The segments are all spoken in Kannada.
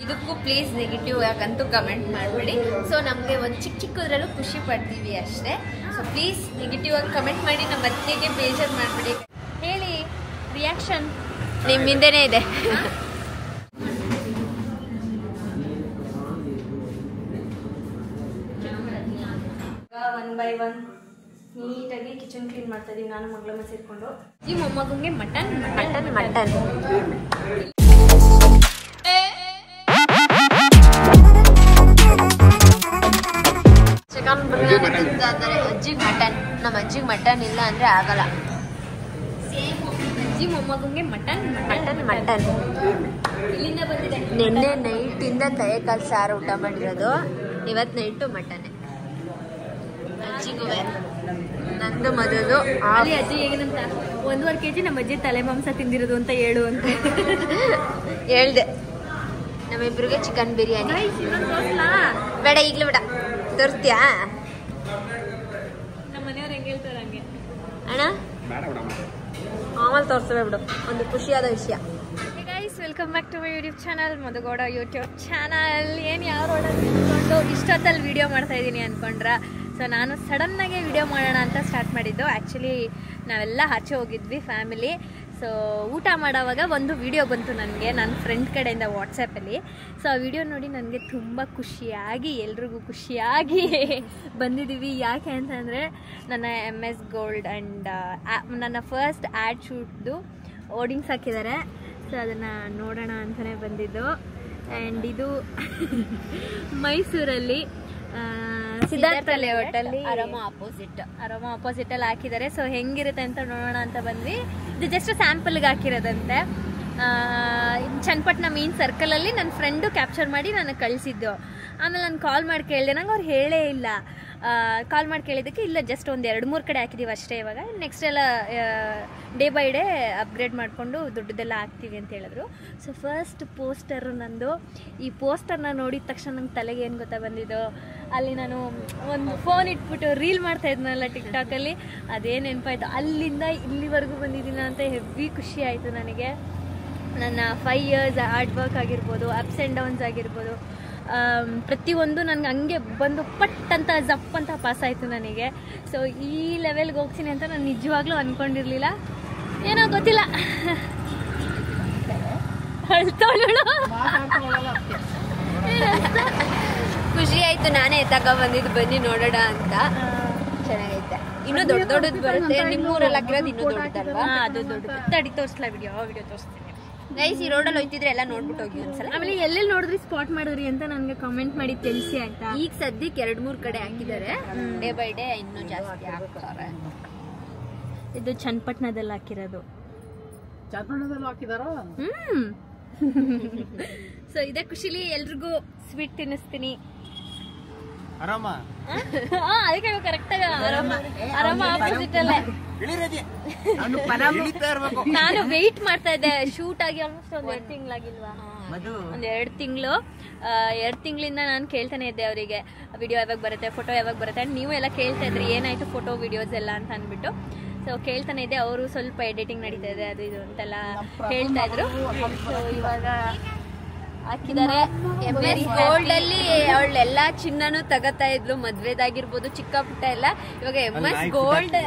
ಇದಕ್ಕೂ ಪ್ಲೀಸ್ ನೆಗೆಟಿವ್ ಯಾಕಂತೂ ಕಮೆಂಟ್ ಮಾಡಬೇಡಿ. ಸೊ ನಮಗೆ ಒಂದು ಚಿಕ್ಕದ್ರಲ್ಲೂ ಖುಷಿ ಪಡ್ತೀವಿ ಅಷ್ಟೇ. ಸೊ ಪ್ಲೀಸ್ ನೆಗೆಟಿವ್ ಆಗಿ ಕಮೆಂಟ್ ಮಾಡಿ ನಮ್ಮ ಅತ್ತಿಗೆಗೆ ಬೇಜಾರು ಮಾಡಬೇಡಿ. ಹೇಳಿ ರಿಯಾಕ್ಷನ್ ನಿಮ್ಮ ಹಿಂದೆನೇ ಇದೆ. ಒನ್ ಬೈ ಒನ್ ನೀಟಾಗಿ ಕಿಚನ್ ಕ್ಲೀನ್ ಮಾಡ್ತಾ ಇದೀವಿ ನಾನು ಮಗಳಮ್ಮ ಸೇರ್ಕೊಂಡು. ಈ ಮೊಮ್ಮಗಂಗೆ ಮಟನ್ ಮಟನ್ ಮಟನ್ ಚಿಕನ್ ಅಜ್ಜಿಗೆ ಮಟನ್. ನಮ್ಮ ಅಜ್ಜಿಗೆ ಮಟನ್ ಇಲ್ಲ ಅಂದ್ರೆ ಆಗಲ್ಲ. ಅಜ್ಜಿ ಮೊಮ್ಮಗಂಗೆ ಮಟನ್ ಮಟನ್ ಮಟನ್ ಇಲ್ಲಿಂದ ಬಂದಿದೆ. ನಿನ್ನೆ ನೈಟಿಂದ ಕೈ ಕಾಲು ಸಾರು ಊಟ ಮಾಡಿರೋದು, ಇವತ್ತು ನೈಟು ಮಟನ್. ಅಜ್ಜಿಗೂ ನಂದು ಮದುವೆ ಅಲ್ಲಿ ಅಜ್ಜಿ ಹೇಗಂತ 1.5 kg ನಮ್ಮ ಅಜ್ಜಿ ತಲೆ ಮಾಂಸ ತಿಂದಿರೋದು ಅಂತ ಹೇಳು ಅಂತ ಹೇಳ್ದೆ. ನಮ್ಮಿಬ್ರಿಗೆ ಚಿಕನ್ ಬಿರಿಯಾನಿ ಬೇಡ, ಈಗಲೂ ಬೇಡ. ತೋರಿಸ್ತೀಯಾ? ನಮ್ಮ ಮನೆಯವ್ರು ಹೆಂಗೆ ಹೇಳ್ತಾರೆ ಹಂಗೆ ಅಣ್ಣ, ಆಮೇಲೆ ತೋರಿಸ್ತೇವೆ ಬಿಡು. ಒಂದು ಖುಷಿಯಾದ ವಿಷಯ. Guys, welcome back to my YouTube channel, Madhu Gowda YouTube channel. ಏನು ಯಾವ ರೋಡಲ್ಲಿ ನಿಂತ್ಕೊಂಡು ಇಷ್ಟೊತ್ತಲ್ಲಿ ವಿಡಿಯೋ ಮಾಡ್ತಾ ಇದ್ದೀನಿ ಅಂದ್ಕೊಂಡ್ರ? ಸೊ ನಾನು ಸಡನ್ನಾಗೆ ವಿಡಿಯೋ ಮಾಡೋಣ ಅಂತ ಸ್ಟಾರ್ಟ್ ಮಾಡಿದ್ದು. ಆ್ಯಕ್ಚುಲಿ ನಾವೆಲ್ಲ ಆಚೆ ಹೋಗಿದ್ವಿ ಫ್ಯಾಮಿಲಿ. ಸೊ ಊಟ ಮಾಡೋವಾಗ ಒಂದು ವಿಡಿಯೋ ಬಂತು ನನಗೆ ನನ್ನ ಫ್ರೆಂಡ್ ಕಡೆಯಿಂದ ವಾಟ್ಸಪ್ಪಲ್ಲಿ. ಸೊ ಆ ವಿಡಿಯೋ ನೋಡಿ ನನಗೆ ತುಂಬ ಖುಷಿಯಾಗಿ, ಎಲ್ರಿಗೂ ಖುಷಿಯಾಗಿ ಬಂದಿದ್ದೀವಿ. ಯಾಕೆ ಅಂತಂದರೆ ನನ್ನ MS ಗೋಲ್ಡ್ ಆ್ಯಂಡ್ ನನ್ನ ಫಸ್ಟ್ ಆ್ಯಡ್ ಶೂಟ್ದು ಓಡಿಂಗ್ಸ್ ಹಾಕಿದ್ದಾರೆ. ಸೊ ಅದನ್ನು ನೋಡೋಣ ಅಂತಲೇ ಬಂದಿದ್ದು. ಆ್ಯಂಡ್ ಇದು ಮೈಸೂರಲ್ಲಿ ಸಿದ್ಧಾರ್ಥ ಲೇಔಟಲ್ಲಿ ಅರೋಮಾ ಅಪೋಸಿಟಲ್ಲಿ ಹಾಕಿದ್ದಾರೆ. ಸೊ ಹೆಂಗಿರುತ್ತೆ ಅಂತ ನೋಡೋಣ ಅಂತ ಬಂದ್ವಿ. ಇದು ಜಸ್ಟ್ ಸ್ಯಾಂಪಲ್ಗೆ ಹಾಕಿರೋದಂತೆ. ಚನ್ನಪಟ್ಟಣ ಮೀನ್ ಸರ್ಕಲಲ್ಲಿ ನನ್ನ ಫ್ರೆಂಡು ಕ್ಯಾಪ್ಚರ್ ಮಾಡಿ ನನಗೆ ಕಳಿಸಿದ್ದು. ಆಮೇಲೆ ನಾನು ಕಾಲ್ ಮಾಡಿ ಕೇಳಿದೆ, ನಂಗೆ ಅವ್ರು ಹೇಳೇ ಇಲ್ಲ. ಕಾಲ್ ಮಾಡಿ ಕೇಳಿದ್ದಕ್ಕೆ ಇಲ್ಲ, ಜಸ್ಟ್ ಒಂದು 2-3 ಕಡೆ ಹಾಕಿದ್ದೀವಿ ಅಷ್ಟೇ, ಇವಾಗ ನೆಕ್ಸ್ಟ್ ಎಲ್ಲ ಡೇ ಬೈ ಡೇ ಅಪ್ಗ್ರೇಡ್ ಮಾಡಿಕೊಂಡು ದುಡ್ಡದೆಲ್ಲ ಹಾಕ್ತೀವಿ ಅಂತ ಹೇಳಿದ್ರು. ಸೊ ಫಸ್ಟ್ ಪೋಸ್ಟರು ನಂದು. ಈ ಪೋಸ್ಟರ್ನ ನೋಡಿದ ತಕ್ಷಣ ನಂಗೆ ತಲೆಗೆ ಏನು ಗೊತ್ತಾ ಬಂದಿದ್ದು, ಅಲ್ಲಿ ನಾನು ಒಂದು ಫೋನ್ ಇಟ್ಬಿಟ್ಟು ರೀಲ್ ಮಾಡ್ತಾ ಇದ್ನಲ್ಲ ಟಿಕ್ಟಾಕಲ್ಲಿ, ಅದೇ ನೆನಪಾಯ್ತು. ಅಲ್ಲಿಂದ ಇಲ್ಲಿವರೆಗೂ ಬಂದಿದ್ದೀನಿ ಅಂತ ಹೆವಿ ಖುಷಿ ಆಯಿತು ನನಗೆ. ನನ್ನ 5 years ಹಾರ್ಡ್ ವರ್ಕ್ ಆಗಿರ್ಬೋದು, ಅಪ್ಸ್ ಆ್ಯಂಡ್ ಡೌನ್ಸ್ ಆಗಿರ್ಬೋದು, ಪ್ರತಿಯೊಂದು ನನಗೆ ಹಂಗೆ ಬಂದು ಪಟ್ ಅಂತ ಜಪ್ ಅಂತ ಪಾಸ್ ಆಯಿತು ನನಗೆ. ಸೊ ಈ ಲೆವೆಲ್ಗೆ ಹೋಗ್ತೀನಿ ಅಂತ ನಾನು ನಿಜವಾಗ್ಲೂ ಅಂದ್ಕೊಂಡಿರಲಿಲ್ಲ. ಏನೋ ಗೊತ್ತಿಲ್ಲ, ಖುಷಿ ಆಯಿತು. ನಾನೇ ಎತ್ತಾಕ ಬಂದಿದ್ದು, ಬನ್ನಿ ನೋಡೋಣ ಅಂತ. ಚೆನ್ನಾಗೈತೆ. ಇನ್ನೂ ದೊಡ್ಡದು ಬರುತ್ತೆ. ನಿಮ್ಮೂರಲ್ಲಿ ಹಾಕಿರೋದು ಇನ್ನೂ ದೊಡ್ಡದಲ್ವಾ? ಅದು ದೊಡ್ಡದು. ತಡಿ ತೋರಿಸ್ಲಾ, ವಿಡಿಯೋ ತೋರಿಸ್ತೀನಿ. ಗೈಸ್, ಈ ರೋಡಲ್ಲಿ ಹೋಗ್ತಿದ್ರೆ ಎಲ್ಲ ನೋಡ್ಬಿಟ್ಟು ಹೋಗಿ ಒಂದ್ಸಲ. ಆಮೇಲೆ ಎಲ್ಲೆಲ್ಲಿ ನೋಡಿದ್ರಿ, ಸ್ಪಾಟ್ ಮಾಡಿದ್ರಿ ಅಂತ ನನಗೆ ಕಮೆಂಟ್ ಮಾಡಿ ತಿಳಿಸಿ ಆಯ್ತಾ. ಈಗ ಸದ್ಯಕ್ಕೆ 2-3 ಕಡೆ ಹಾಕಿದ್ದಾರೆ. ಡೇ ಬೈ ಡೇ ಇನ್ನೂ ಜಾಸ್ತಿ ಹಾಕ್ತಾರೆ. ಇದು ಚನ್ನಪಟ್ಟಣದಲ್ಲಿ ಹಾಕಿರೋದು. ಸೊ ಇದೇ ಖುಷಿಲಿ ಎಲ್ರಿಗೂ ಸ್ವೀಟ್ ತಿನ್ನಿಸ್ತೀನಿ. ಅದಕ್ಕೆ ಕರೆಕ್ಟ್ ಆಗಿ ಆರಾಮ ಆಪೋಸಿಟ್ ಅಲ್ಲೇ ನಾನು ವೆಯ್ಟ್ ಮಾಡ್ತಾ ಇದ್ದೆ. ಶೂಟ್ ಆಗಿ ಆಲ್ಮೋಸ್ಟ್ ಒಂದು 2 ತಿಂಗಳಾಗಿಲ್ವಾ, ಒಂದು 2 ತಿಂಗಳು. 2 ತಿಂಗಳಿಂದ ನಾನು ಕೇಳ್ತಾನೆ ಇದ್ದೆ ಅವರಿಗೆ, ವಿಡಿಯೋ ಯಾವಾಗ ಬರುತ್ತೆ, ಫೋಟೋ ಯಾವಾಗ ಬರುತ್ತೆ. ಅಂಡ್ ನೀವು ಎಲ್ಲ ಕೇಳ್ತಾ ಇದ್ರಿ ಏನಾಯ್ತು ಫೋಟೋ ವಿಡಿಯೋಸ್ ಎಲ್ಲ ಅಂತ ಅಂದ್ಬಿಟ್ಟು. ಸೊ ಕೇಳ್ತಾನೆ ಇದ್ದೆ. ಅವರು ಸ್ವಲ್ಪ ಎಡಿಟಿಂಗ್ ನಡೀತಾ ಇದೆ, ಅದು ಇದು ಅಂತೆಲ್ಲ ಹೇಳ್ತಾ ಇದ್ರು. ಸೊ ಇವಾಗ ಹಾಕಿದ್ದಾರೆ. MS ಗೋಲ್ಡ್ ಅಲ್ಲಿ ಅವಳೆಲ್ಲ ಚಿನ್ನನೂ ತಗೋತಾ ಇದ್ಲು, ಮದ್ವೆದಾಗಿರ್ಬೋದು, ಚಿಕ್ಕ ಪುಟ್ಟ ಎಲ್ಲ. ಇವಾಗ MS ಗೋಲ್ಡ್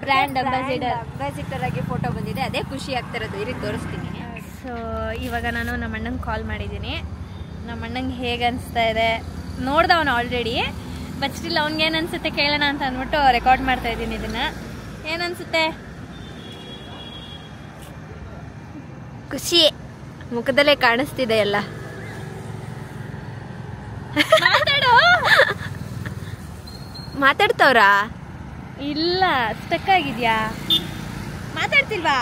ಬ್ರ್ಯಾಂಡ್ ಅಂಬಾಸಿಡರ್ ಆಗಿ ಫೋಟೋ ಬಂದಿದೆ. ಅದೇ ಖುಷಿ ಆಗ್ತಿರೋದು. ಇರಿಗೆ ತೋರಿಸ್ತೀನಿ. ಸೊ ಇವಾಗ ನಾನು ನಮ್ಮ ಅಣ್ಣಂಗೆ ಕಾಲ್ ಮಾಡಿದ್ದೀನಿ. ನಮ್ಮ ಅಣ್ಣಂಗೆ ಹೇಗೆ ಅನಿಸ್ತಾ ಇದೆ ನೋಡ್ದ ಅವನು ಆಲ್ರೆಡಿ. ಬಟ್ ಸ್ಟಿಲ್ ಅವ್ನಿಗೆ ಏನು ಅನ್ಸುತ್ತೆ ಕೇಳೋಣ ಅಂತ ಅಂದ್ಬಿಟ್ಟು ರೆಕಾರ್ಡ್ ಮಾಡ್ತಾ ಇದ್ದೀನಿ ಇದನ್ನ. ಏನನ್ಸುತ್ತೆ? ಖುಷಿ ಮುಖದಲ್ಲೇ ಕಾಣಿಸ್ತಿದೆ ಎಲ್ಲ. ಮಾತಾಡ್ತವ್ರಾ? ಇಲ್ಲ, ಸ್ಟಕ್ ಆಗಿದ್ಯಾ? ಮಾತಾಡ್ತಿಲ್ವಾ?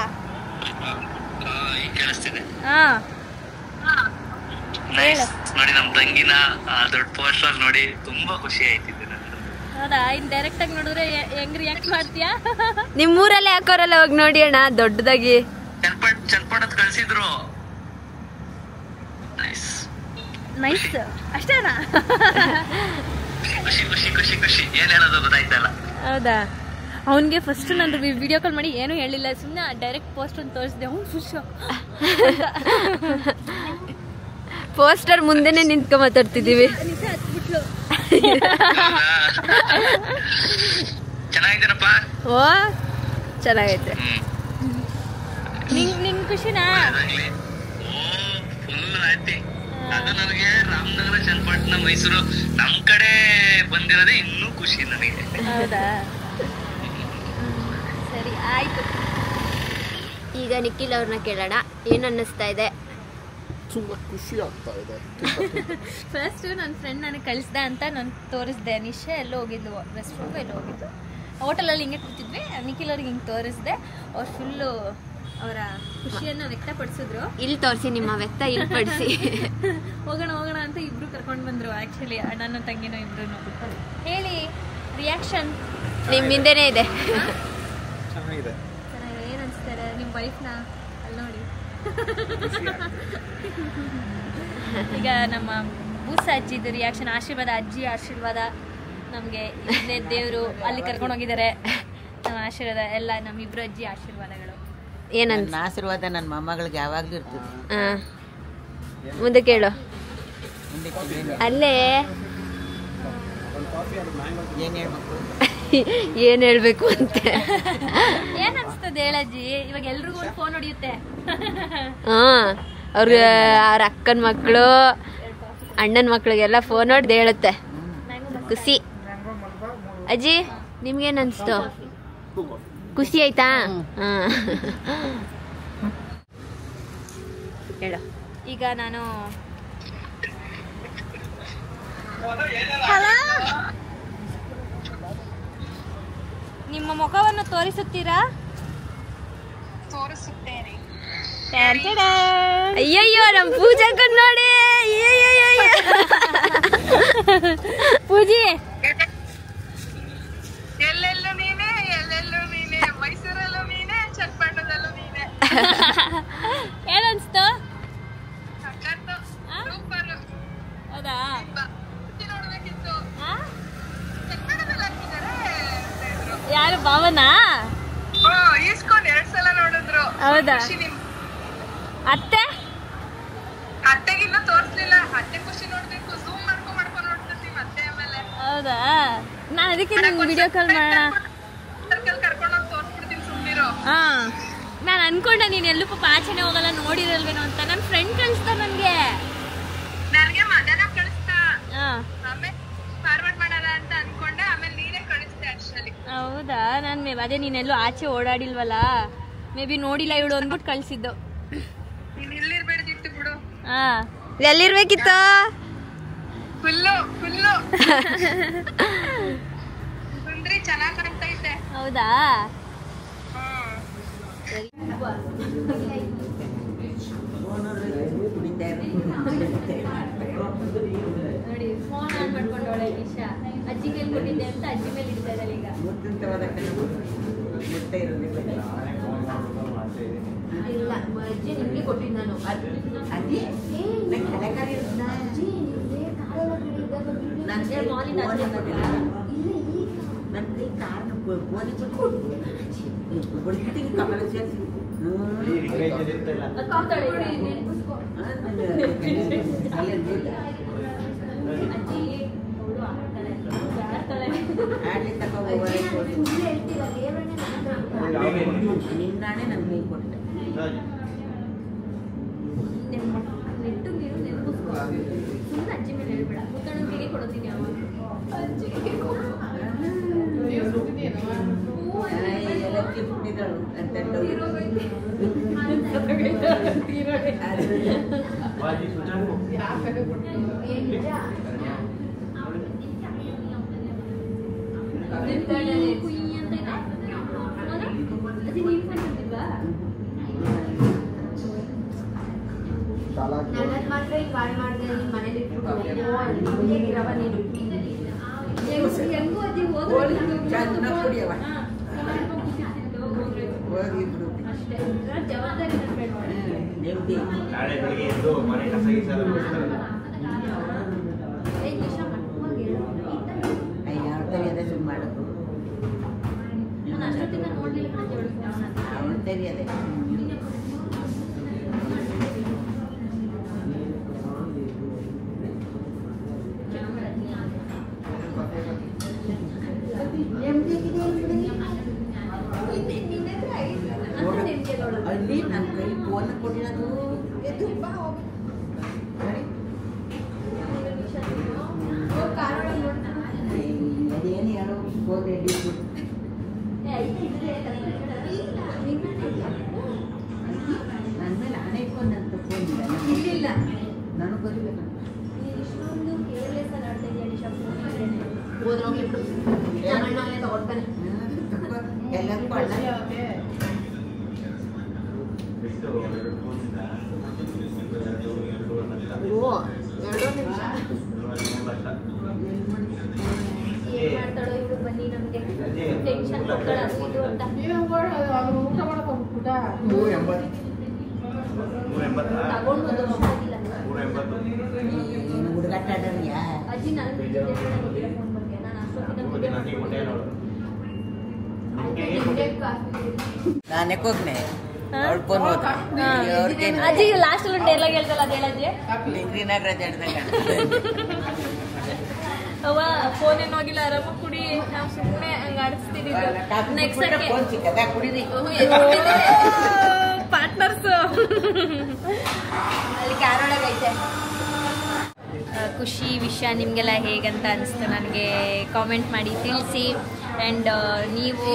ನೋಡಿ ನಮ್ ತಂಗಿನ ದೊಡ್ಡ ಪೋಸ್ಟರ್ ನೋಡಿ ತುಂಬಾ ಖುಷಿ ಆಯ್ತಿದೆ. ಹೌದಾ? ಇನ್ ಡೈರೆಕ್ಟ್ ಆಗಿ ನೋಡಿದ್ರೆ ಹೆಂಗ್ ರಿಯಾಕ್ಟ್ ಮಾಡ್ತೀಯಾ? ನಿಮ್ಮೂರಲ್ಲೇ ಹಾಕೋರಲ್ಲ, ಹೋಗಿ ನೋಡಿ ಅಣ್ಣ ದೊಡ್ಡದಾಗಿ. ಚನ್ನಪಟ್ಟಣದ ಕಳ್ಸಿದ್ರು. ನೈಸ್ ಅಷ್ಟೇನಾ? ಖುಷಿ ಖುಷಿ ಖುಷಿ ಖುಷಿ. ಏನ್ ಹೇಳೋದು ಗೊತ್ತಾಯ್ತಲ್ಲ. ಹೌದಾ? ಅವನಿಗೆ ಫಸ್ಟ್ ನಾನು ವಿಡಿಯೋ ಕಾಲ್ ಮಾಡಿ ಏನೂ ಹೇಳಿಲ್ಲ, ಸುಮ್ಮನೆ ಡೈರೆಕ್ಟ್ ಪೋಸ್ಟ್ ಒಂದು ತೋರಿಸಿದೆ. ಅವ್ನು ಖುಷಿ. ಪೋಸ್ಟರ್ ಮುಂದೆನೆ ನಿಂತ್ಕೊಂಡ್ ಮಾತಾಡ್ತಿದೀವಿ. ಚೆನ್ನಾಗಿದ್ದೀರಪ್ಪ? ಓ ಚೆನ್ನಾಗೈತೆ. ನಿಂಗ್ ಖುಷಿನಾ? Full happy. ಅದು ನನಗೆ ರಾಮನಗರ, ಚನ್ನಪಟ್ಟಣ, ಮೈಸೂರು ನಮ್ ಕಡೆ ಬಂದಿರೋದೇ ಇನ್ನೂ ಖುಷಿ ನನಗೆ. ಹೌದಾ, ಸರಿ ಆಯ್ತು. ಈಗ ನಿಖಿಲ್ ಅವ್ರನ್ನ ಕೇಳೋಣ, ಏನ್ ಅನ್ನಿಸ್ತಾ ಇದೆ? ತುಂಬಾ ಖುಷಿ ಆಗ್ತಾ ಇದೆ. ಫಸ್ಟ್ ನನ್ನ ಫ್ರೆಂಡ್ ನನಗೆ ಕಳಿಸ್ದ ಅಂತ ನಾನು ತೋರಿಸ್ದೆ. ನಿಶೆ ಎಲ್ಲೋ ಹೋಗಿದ್ಲು, ರೆಸ್ಟ್ ರೂಮ್ ಎಲ್ಲೋ ಹೋಗಿದ್ದು, ಹೋಟೆಲಲ್ಲಿ ಹಿಂಗೆ ಕೂತಿದ್ವಿ. ನಿಖಿಲ್ ಅವ್ರಿಗೆ ಹಿಂಗೆ ತೋರಿಸ್ದೆ. ಅವ್ರು ಫುಲ್ಲು ಅವರ ಖುಷಿಯನ್ನು ವ್ಯಕ್ತಪಡಿಸಿದ್ರು. ಇಲ್ಲಿ ತೋರಿಸಿ, ನಿಮ್ಮ ವ್ಯಕ್ತ ಇಲ್ಲಿ ಪಡಿಸಿ. ಹೋಗೋಣ ಹೋಗೋಣ ಅಂತ ಇಬ್ರು ಕರ್ಕೊಂಡು ಬಂದ್ರು. ಆ್ಯಕ್ಚುಲಿ ಅಣ್ಣನ ತಂಗಿನೋ ಇಬ್ರು. ಹೇಳಿ ರಿಯಾಕ್ಷನ್. ನಿಮ್ಮ ಹಿಂದೆನೇ ಇದೆ. ಚೆನ್ನಾಗಿದೆ. ಏನು ಅನಿಸ್ತಾರೆ ನಿಮ್ಮ ವೈಫ್ನ ಅಲ್ಲಿ ನೋಡಿ. ಈಗ ನಮ್ಮ ಬೂಸ ಅಜ್ಜಿದು ರಿಯಾಕ್ಷನ್. ಆಶೀರ್ವಾದ, ಅಜ್ಜಿ ಆಶೀರ್ವಾದ ನಮಗೆ ಇಲ್ಲೇ ದೇವರು ಅಲ್ಲಿ ಕರ್ಕೊಂಡು ಹೋಗಿದ್ದಾರೆ. ನಮ್ಮ ಆಶೀರ್ವಾದ ಎಲ್ಲ ನಮ್ಮಿಬ್ರು ಅಜ್ಜಿ ಆಶೀರ್ವಾದಗಳು. ಏನಂತ ಆಶೀರ್ವಾದ ನನ್ನ ಮೊಮ್ಮಗಳಿಗೆ ಯಾವಾಗ್ಲೂ ಇರ್ತದೆ. ಮುಂದೆ ಕೇಳು. ಅಲ್ಲೇ ಏನ್ ಹೇಳ್ಬೇಕು, ಏನ್ ಹೇಳ್ಬೇಕು ಅಂತ ಏನ್ ಅನ್ಸ್ತದೆ ಹೇಳಜ್ಜಿ? ಇವಾಗ ಎಲ್ರಿಗೂ ಒಂದು ಫೋನ್ ಹೊಡಿಯುತ್ತೆ. ಅವ್ರ ಅಕ್ಕನ ಮಕ್ಕಳು, ಅಣ್ಣನ ಮಕ್ಳಿಗೆಲ್ಲ ಫೋನ್ ಹೊಡೆದು ಹೇಳುತ್ತೆ. ಖುಷಿ. ಅಜ್ಜಿ ನಿಮ್ಗೇನ್ ಅನ್ಸ್ತು? ಖುಷಿ ಆಯ್ತಾ? ಹೇಳು. ಈಗ ನಾನು ನಿಮ್ಮ ಮುಖವನ್ನು ತೋರಿಸುತ್ತೀರಾ? ತೋರಿಸುತ್ತೇನೆ. ಅಯ್ಯಯ್ಯೋ, ನಮ್ ಪೂಜಾಕನ್ ನೋಡಿ. ಪೂಜಿ ಎಲ್ಲೆಲ್ಲೂ ನೀನೆ, ಎಲ್ಲೆಲ್ಲೂ ನೀನೆ, ಮೈಸೂರಲ್ಲೂ ನೀನೆ, ಚನ್ನಪಟ್ಟಣದಲ್ಲೂ ನೀನೆ. ಏನನ್ಸ್ತು? ಸಖತ್ತು, ಸೂಪರ್. ಹೌದಾ? ನೋಡ್ಬೇಕಿತ್ತು. ಚನ್ನಪಟ್ಟಣದಲ್ಲಿ ಹಾಕಿದ್ದಾರೆ ಅಂತ ಇದ್ರು. ಯಾರು ಭಾವನಾ? ಈಸ್ಕೊಂಡ್ 2 ಸಲ ನೋಡಿದ್ರು. ಹೌದಾ? ಖುಷಿ ನಿಮ್ ಅತ್ತೆ ಅತ್ತೆಗಿನ್ನ ತೋರ್ಸ್ಲಿಲ್ಲ. ಅತ್ತೆ ಖುಷಿ ನೋಡ್ಬೇಕು, ಝೂಮ್ ಮಾಡ್ಕೊಂಡ್ ನೋಡ್ತಿರ್ತೀವಿ ಮತ್ತೆ. ಆಮೇಲೆ ಹೌದಾ? ನಾನು ಅದಕ್ಕೆ ನಿಮ್ಗೆ ವಿಡಿಯೋ ಕಾಲ್ ಮಾಡೋಣ ಕರ್ಕೊಂಡೋಗಿ ತೋರ್ಸ್ಬಿಡ್ತೀನಿ, ಸುಮ್ನಿರೋ. ನಾನು ಅನ್ಕೊಂಡೆ ನೀನ್ ಎಲ್ಲೂ ಪಾಪ ಆಚೆನೆ ಹೋಗಲ್ಲ, ನೋಡಿರಲ್ವೇನೋ ಅಂತ. ನನ್ನ ಫ್ರೆಂಡ್ ಕಳಿಸ್ತಾ ನನ್ಗೆ. ನನಗೆ ಮಧ್ಯಾಹ್ನ ಕಳಿಸ್ತಾ, ಆಮೇಲೆ ಫಾರ್ವರ್ಡ್ ಮಾಡಲ್ಲ ಅಂತ ಅನ್ಕೊಂಡೆ. ಆಮೇಲೆ ನೀನೇ ಕಳಿಸ್ದೆ ಆಕ್ಚುಲಿ. ಹೌದಾ? ನಾನು ಅದೇ ನೀನೆಲ್ಲೂ ಆಚೆ ಓಡಾಡಿಲ್ವಲ್ಲ, ಮೇ ಬಿ ನೋಡಿಲ್ಲ ಇವಳು ಅಂದ್ಬಿಟ್ಟು ಕಳ್ಸಿದ್ದು. ನೀನ್ ಇಲ್ಲಿರ್ಬೇಡ್ದಿತ್ತು ಬಿಡು. ಎಲ್ಲಿರ್ಬೇಕಿತ್ತು? ಫುಲ್ಲು ಸುಂದ್ರಿ ಚೆನ್ನಾಗ್ ಕಾಣ್ತಾ ಇದ್ದೆ. ಹೌದಾ? ನೋಡಿ ಫೋನ್ ಆನ್ ಮಾಡ್ಕೊಂಡವಳೆ ನಿಶಾ. ಅಜ್ಜಿ ಮೇಲೆ ಕೊಟ್ಟಿದ್ದೆ ಅಂತ ಅಜ್ಜಿ ಮೇಲೆ ಇಡ್ತಾ ಇದ್ದಾಳೆ ಈಗ. ಇಲ್ಲ, ಅಜ್ಜಿ ನಿಮ್ಗೆ ಕೊಟ್ಟಿದ್ದು ನಾನು. ನಿನ್ನಾಣೆ ನನ್ಗೆ ಕೊಟ್ಟೆ. ನೆಟ್ಟು ನೀರು ನೆನಪಿಸ್ಕೊ. ಸುಮ್ಮನೆ ಅಜ್ಜಿ ಮೇಲೆ ಹೇಳ್ಬೇಡ. ಮುತ್ತಣ್ಣನಿಗೆ ಕೊಡೋತೀನಿ ಅವಾಗ. ಎಲ್ಲಕ್ಕೆ ಹುಟ್ಟಿದಳು ಅಂತ ಮಾತ್ರ ಈಗ ಕಾಲ್ ಮಾಡಿದೆ. ನೀನ್ ಮನೇಲಿ ನಾಳೆ ಬೆಳಿಗ್ಗೆ ಎದ್ದು ಮನೆ ಕಸ ಗೀಸೆಲ್ಲ ಬಿಡಿಸ್ತಾರೆ. ಮಾಡೋದು ನೋಡಿ ನನ್ನ ಕೈ ಫೋನ್ ಕೊಟ್ಟಿರೋದು ಎದ್ದು ಬಾ ನೋಡಿ ಅದೇನು ಯಾರೋ ಫೋನ್ ರೆಡಿ ನನ್ನ ಮೇಲೆ ಹಣೆ ಇಟ್ಕೊಂಡಂತ ಫೋನ್ ಇಲ್ಲ ನನಗೆ ಬರಬೇಕು ಎಲ್ಲರಿಗೂ ಅಣ್ಣ ಏನ್ ಮಾಡ್ತಾಳೋ ಇವಳು ಬನ್ನಿ ನಮ್ಗೆ ಟೆನ್ಷನ್ ಕೊಡ್ತಾಳ ಅದು ಇದು ಅಂತ ತಗೊಂಡು ಹೋಗಿಲ್ಲ ಹುಡುಗಾಟ ಅಜ್ಜಿ ನಾನು ಫೋನ್ ಬಗ್ಗೆ ನಾನು ಅಷ್ಟೊತ್ತಿಗೆ ನಾನು ಎಕ್ಕೋಗ್ನೆ ಅವಳು ಫೋನ್ ಅಜ್ಜಿ ಲಾಸ್ಟ್ ಒಂದು ಡೈಲಾಗ್ ಹೇಳ್ತಲ್ಲ ಅದು ಹೇಳಜ್ಜಿ ಡಿಗ್ರಿ ನಾಗರಾಜ್ ಹೇಳ್ದಂಗ ಅವ್ವ ಫೋನ್ ಏನು ಹೋಗಿಲ್ಲ ಆರಾಮ ಕುಡಿ ನಾವು ಸುಮ್ಮನೆ ಹಂಗ ಆಡಿಸ್ತೀವಿ ನೆಕ್ಸ್ಟ್ ಫೋನ್ ಸಿಕ್ಕದ ಕುಡಿದಿ ಪಾರ್ಟ್ನರ್ಸ್ ಅಲ್ಲಿ ಕಾರೊಳಗೈತೆ ಖುಷಿ ವಿಷಯ ನಿಮಗೆಲ್ಲ ಹೇಗಂತ ಅನಿಸ್ತು ನನಗೆ ಕಾಮೆಂಟ್ ಮಾಡಿ ತಿಳಿಸಿ. ಆ್ಯಂಡ್ ನೀವು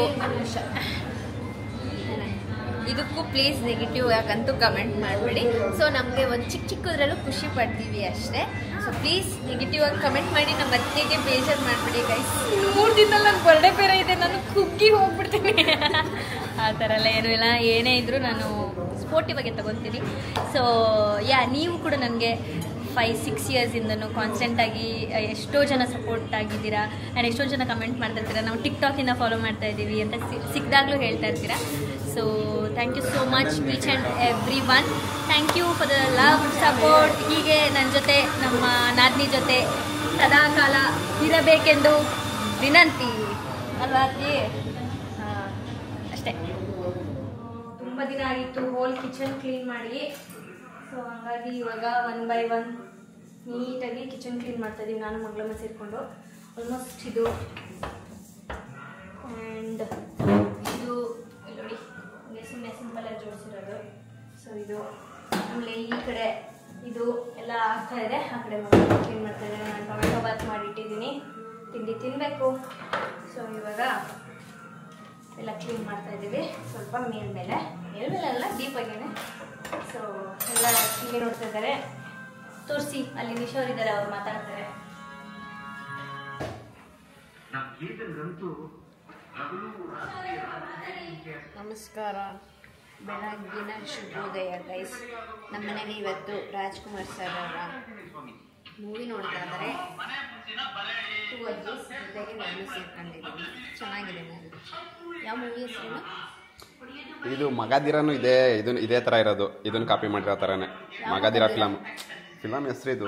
ಇದಕ್ಕೂ ಪ್ಲೀಸ್ ನೆಗೆಟಿವ್ ಯಾಕಂತೂ ಕಮೆಂಟ್ ಮಾಡಬೇಡಿ. ಸೊ ನಮಗೆ ಒಂದು ಚಿಕ್ಕದ್ರಲ್ಲೂ ಖುಷಿ ಪಡ್ತೀವಿ ಅಷ್ಟೇ. ಸೊ ಪ್ಲೀಸ್ ನೆಗೆಟಿವ್ ಆಗಿ ಕಮೆಂಟ್ ಮಾಡಿ ನಮ್ಮ ಅತ್ತಿಗೆ ಬೇಜಾರು ಮಾಡಬೇಡಿ ಗೈಸ್. 3 ದಿನದಲ್ಲಿ ನನ್ನ ಬರ್ಡೇ ಬೇರೆ ಇದೆ, ನಾನು ಕುಗ್ಗಿ ಹೋಗ್ಬಿಡ್ತೀನಿ. ಆ ಥರ ಎಲ್ಲ ಏನೂ ಇಲ್ಲ, ಏನೇ ಇದ್ದರೂ ನಾನು ಸ್ಪೋರ್ಟಿವ್ ಆಗಿ ತಗೊತೀನಿ. ಸೊ ನೀವು ಕೂಡ ನನಗೆ 5-6 ಇಯರ್ಸಿಂದನೂ ಕಾನ್ಸ್ಟೆಂಟಾಗಿ ಎಷ್ಟೋ ಜನ ಸಪೋರ್ಟ್ ಆಗಿದ್ದೀರಾ ಆ್ಯಂಡ್ ಎಷ್ಟೋ ಜನ ಕಮೆಂಟ್ ಮಾಡ್ತಾ ಇರ್ತೀರಾ. ನಾವು ಟಿಕ್ಟಾಕಿಂದ ಫಾಲೋ ಮಾಡ್ತಾ ಇದ್ದೀವಿ ಅಂತ ಸಿಕ್ಕಿದಾಗಲೂ ಹೇಳ್ತಾ ಇರ್ತೀರಾ. So thank you so much each and every one. Thank you for the love support. ಹೀಗೆ ನನ್ನ ಜೊತೆ ನಮ್ಮ ನಾದಿನಿ ಜೊತೆ ಸದಾಕಾಲ ಇರಬೇಕೆಂದು ವಿನಂತಿ ಅಲ್ವಾ ಅಜ್ಜಿ? ಅಷ್ಟೇ. ತುಂಬ ದಿನ ಆಗಿತ್ತು ಹೋಲ್ ಕಿಚನ್ ಕ್ಲೀನ್ ಮಾಡಿ. ಸೊ ಹಾಗಾಗಿ ಇವಾಗ 1 by 1 ನೀಟಾಗಿ ಕಿಚನ್ ಕ್ಲೀನ್ ಮಾಡ್ತಾಯಿದ್ದೀವಿ ನಾನು ಮಗಳಮ್ಮ ಸೇರಿಕೊಂಡು. ಆಲ್ಮೋಸ್ಟ್ ಇದು ಆ್ಯಂಡ್ ಇದು ನೋಡಿ ಹಂಗೆ ಸುಮ್ಮನೆ ಸಿಂಪಲಾಗಿ ಜೋಡಿಸಿರೋದು. ಸೊ ಇದು ಆಮೇಲೆ ಈ ಕಡೆ ಇದು ಎಲ್ಲ ಆಗ್ತಾ ಇದೆ, ಆ ಕಡೆ ಮಗಳು ಕ್ಲೀನ್ ಮಾಡ್ತಾ ಇದ್ದಾರೆ. ನಾನು ಟೊಮೆಟೊ ಬಾತ್ ಮಾಡಿಟ್ಟಿದ್ದೀನಿ, ತಿಂಡಿ ತಿನ್ನಬೇಕು. ಸೊ ಇವಾಗ ಎಲ್ಲ ಕ್ಲೀನ್ ಮಾಡ್ತಾ ಇದ್ದೀವಿ. ಸ್ವಲ್ಪ ಮೇಲ್ಮೇಲೆ ಎಲ್ಲ ಡೀಪಾಗೇನೆ. ಸೊ ಎಲ್ಲ ಟಿವಿ ನೋಡ್ತಾ ಇದ್ದಾರೆ. ತೋರಿಸಿ ಅಲ್ಲಿ ನಿಶೋರ್ ಇದ್ದಾರೆ, ಅವ್ರು ಮಾತಾಡ್ತಾರೆ. ನಮಸ್ಕಾರ, ಬೆಳಗ್ಗಿನ ಶುಭೋದಯ ಗೈಸ್. ನಮ್ಮ ಮನೆಗೆ ಇವತ್ತು ರಾಜ್ಕುಮಾರ್ ಸರ್ ಅವರ ಮೂವಿ ನೋಡ್ತಾ ಇದ್ದಾರೆ. 2 ಅಜ್ಜೀಸ್ ಜೊತೆಗೆ ನಾನು ಸೇರ್ಕೊಂಡಿದ್ದೀನಿ. ಚೆನ್ನಾಗಿದೆ ಮೂವಿ. ಯಾವ ಮೂವಿ ಹೆಸರು? ಇದು ಮಗಾದಿರನು ಇದೇ ಥರ ಇರೋದು, ಇದನ್ನು ಕಾಪಿ ಮಾಡಿರೋ ಥರನೇ ಮಗಾದಿರ ಫಿಲಮ್ ಹೆಸರಿದು.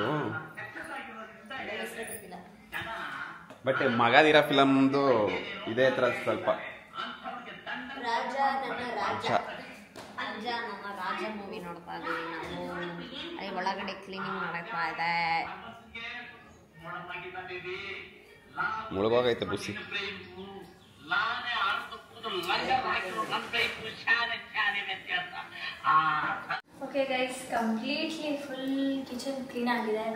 ಬಟ್ ಮಗಾದಿರ ಫಿಲಮ್ದು ಇದೇ ಥರ ಸ್ವಲ್ಪ ರಾಜ ನನ್ನ ರಾಜ ಮೂವಿ ನೋಡ್ತಾ ಇದ್ದೀವಿ ನಾವು. ಅಲ್ಲಿ ಒಳಗಡೆ ಕ್ಲೀನಿಂಗ್ ಮಾಡ್ತಾ ಇದೆ. ಮುಳುಗೋಗೈತೆ ಬುಸಿ. Okay guys, completely full kitchen clean ಆಗಿದೆ.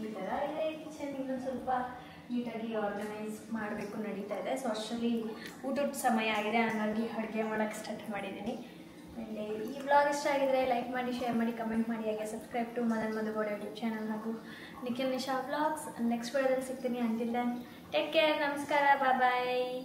ಈ ಥರ ಇದೆ ಕಿಚನ್. ಇನ್ನೊಂದು ಸ್ವಲ್ಪ ನೀಟಾಗಿ ಆರ್ಗನೈಸ್ ಮಾಡಬೇಕು, ನಡೀತಾ ಇದೆ. ಸೊ ಅಷ್ಟರಲ್ಲಿ ಊಟದ ಸಮಯ ಆಗಿದೆ, ಹಾಗಾಗಿ ಅಡುಗೆ ಮಾಡೋಕ್ಕೆ ಸ್ಟಾರ್ಟ್ ಮಾಡಿದ್ದೀನಿ. ಆ್ಯಂಡ್ ಈ ವ್ಲಾಗ್ ಇಷ್ಟ ಆಗಿದರೆ ಲೈಕ್ ಮಾಡಿ, ಶೇರ್ ಮಾಡಿ, ಕಮೆಂಟ್ ಮಾಡಿ. ಹಾಗೆ subscribe to Madan Madhu Gowda YouTube channel ಹಾಗೂ ನಿಖಿಲ್ ನಿಶಾ ವ್ಲಾಗ್ಸ್. ನೆಕ್ಸ್ಟ್ ವಿಡಿಯೋದಲ್ಲಿ ಸಿಗ್ತೀನಿ. Until then take care. ನಮಸ್ಕಾರ, ಬಾಯ್.